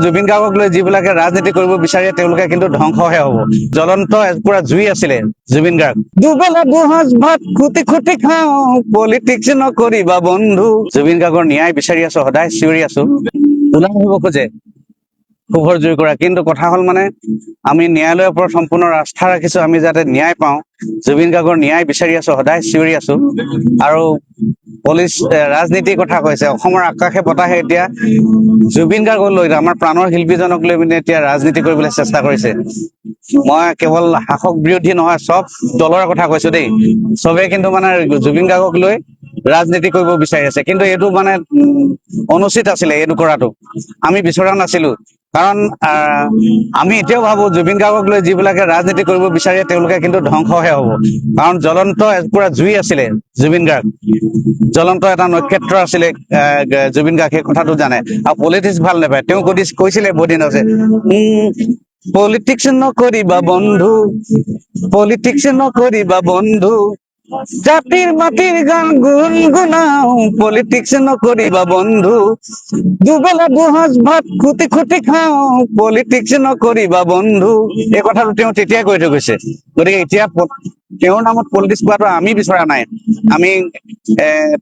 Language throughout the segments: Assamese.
জুবিন গাৰ্গক লৈ যিবিলাকে ৰাজনীতি কৰিব বিচাৰে তেওঁলোকে কিন্তু ধ্বংসহে হ'ব। জ্বলন্ত পুৰা জুই আছিলে জুবিন গাৰ্গ। দুবেলা দুসাঁজ ভাত খুটি খুটি খাওঁ, পলিটিক্স নকৰিবা বন্ধু। জুবিন গাৰ্গৰ ন্যায় বিচাৰি আছো, সদায় চিঞৰি আছো। ওলাই আহিব খোজে পোহৰ জুই কৰা, কিন্তু কথা হ'ল মানে আমি ন্যায়ালয়ৰ ওপৰত সম্পূৰ্ণ আস্থা ৰাখিছো, আমি যাতে ন্যায় পাওঁ। জুবিন গাৰ্গৰ ন্যায় বিচাৰি আছো, সদায় চিঞৰি আছো। আৰু পুলিচ ৰাজনীতিৰ কথা কৈছে, অসমৰ আকাশে বতাহে এতিয়া জুবিন গাৰ্গক লৈ, আমাৰ প্ৰাণৰ শিল্পীজনক লৈ পিনে এতিয়া ৰাজনীতি কৰিবলৈ চেষ্টা কৰিছে। মই কেৱল শাসক বিৰোধী নহয়, চব দলৰ কথা কৈছো দেই। চবে কিন্তু মানে জুবিন গাৰ্গক লৈ ৰাজনীতি কৰিব বিচাৰি আছে, কিন্তু এইটো মানে অনুচিত আছিলে এইটো কৰাটো। আমি বিচৰা নাছিলো, কাৰণ আমি এতিয়াও ভাবো জুবিন গাৰ্গক লৈ যিবিলাকে ৰাজনীতি কৰিব বিচাৰে তেওঁলোকে কিন্তু ধ্বংসহে হ'ব। কাৰণ জ্বলন্ত পুৰা জুই আছিলে জুবিন গাৰ্গ, জ্বলন্ত এটা নক্ষত্ৰ আছিলে জুবিন গাৰ্গ, সেই কথাটো জানে। আৰু পলিটিক্স ভাল নাপায়, তেওঁ কৈছিলে বহুত দিন আছে, পলিটিক্স নকৰিবা বন্ধু, পলিটিক্স নকৰিবা বন্ধু, জাতিৰ মাটিৰ গান গুণগুণাও, পলিটিক্স নকৰিবা বন্ধু, দুবেলা দুসাঁজ ভাত খুটি খুটি খাওঁ, পলিটিক্স নকৰিবা বন্ধু। এই কথাটো তেওঁ তেতিয়াই কৈ থৈ গৈছে। গতিকে এতিয়া তেওঁৰ নামত পলিটিক্স কৰাটো আমি বিচৰা নাই। আমি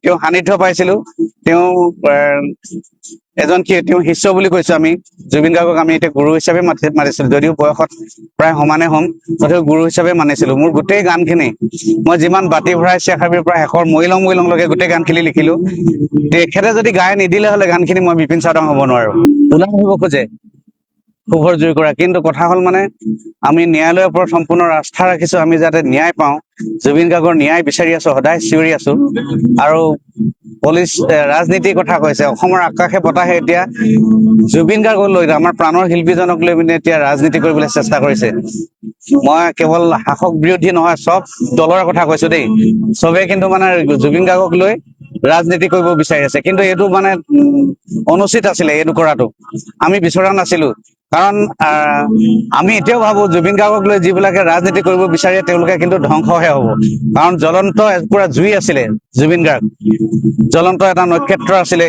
তেওঁ সান্নিধ্য পাইছিলো, তেওঁ এজন তেওঁ শিষ্য বুলি কৈছো আমি। জুবিন গাৰ্গক আমি এতিয়া গুৰু হিচাপে মানিছিলো, যদিও বয়সত প্ৰায় সমানে হম, তথাপিও গুৰু হিচাপে মানিছিলো। মোৰ গোটেই গানখিনি মই যিমান বাতি ভৰাই চেখাবিৰ পৰা শেষৰ মৰিলং মৰিলংলৈকে গোটেই গানখিনি লিখিলো। তেখেতে যদি গাই নিদিলে হলে গানখিনি মই বিপিন চাওদাং হ'ব নোৱাৰো। ওলাই আহিব খোজে পোহৰ জুই কৰা, কিন্তু কথা হ'ল মানে আমি ন্যায়ালয়ৰ ওপৰত সম্পূৰ্ণ আস্থা ৰাখিছো, আমি যাতে ন্যায় পাওঁ। জুবিন গাৰ্গৰ ন্যায় বিচাৰি আছো, সদায় চিঞৰি আছো। আৰু পুলিচ ৰাজনীতিৰ কথা কৈছে, অসমৰ আকাশে বতাহে এতিয়া জুবিন গাৰ্গক লৈ, আমাৰ প্ৰাণৰ শিল্পীজনক লৈ পিনে এতিয়া ৰাজনীতি কৰিবলৈ চেষ্টা কৰিছে। মই কেৱল শাসক বিৰোধী নহয়, চব দলৰ কথা কৈছো দেই। চবে কিন্তু মানে জুবিন গাৰ্গক লৈ ৰাজনীতি কৰিব বিচাৰি আছে, কিন্তু এইটো মানে অনুচিত আছিলে এইটো কৰাটো। আমি বিচৰা নাছিলো, কাৰণ আমি এতিয়াও ভাবো জুবিন গাৰ্গক লৈ যিবিলাকে ৰাজনীতি কৰিব বিচাৰে তেওঁলোকে কিন্তু ধ্বংসহে হ'ব। কাৰণ জ্বলন্ত পুৰা জুই আছিলে জুবিন গাৰ্গ, জ্বলন্ত এটা নক্ষত্ৰ আছিলে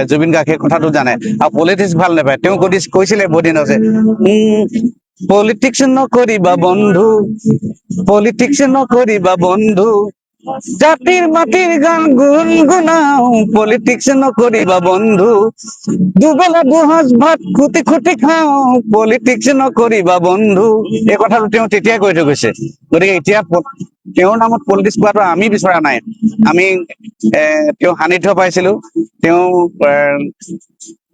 জুবিন গাৰ্গ, সেই কথাটো জানে। আৰু পলিটিক্স ভাল নাপায়, তেওঁ কৈছিলে বহুত দিন আছে, পলিটিক্স নকৰিবা বন্ধু, পলিটিক্স নকৰিবা বন্ধু, জাতিৰ মাটিৰ গান গুণগুণাও, পলিটিক্স নকৰিবা বন্ধু, দুবেলা দুসাঁজ ভাত খুটি খুটি খাওঁ, পলিটিক্স নকৰিবা বন্ধু। এই কথাটো তেওঁ তেতিয়াই কৈ থৈ গৈছে। গতিকে এতিয়া তেওঁৰ নামত পলিটিক্স কৰাটো আমি বিচৰা নাই। আমি তেওঁ সান্নিধ্য পাইছিলো, তেওঁ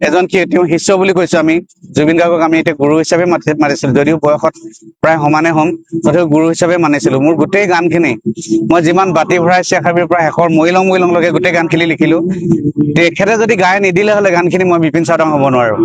এজন তেওঁ শিষ্য বুলি কৈছো আমি। জুবিন গাৰ্গক আমি এতিয়া গুৰু হিচাপে মানিছিলো, যদিও বয়সত প্ৰায় সমানে হম, তথাপিও গুৰু হিচাপে মানিছিলো। মোৰ গোটেই গানখিনি মই যিমান বাতি ভৰাই চেখাবিৰ পৰা শেষৰ মৰিলং মৰিলংলৈকে গোটেই গানখিনি লিখিলো। তেখেতে যদি গাই নিদিলে হলে গানখিনি মই বিপিন চাওদাং হ'ব নোৱাৰো।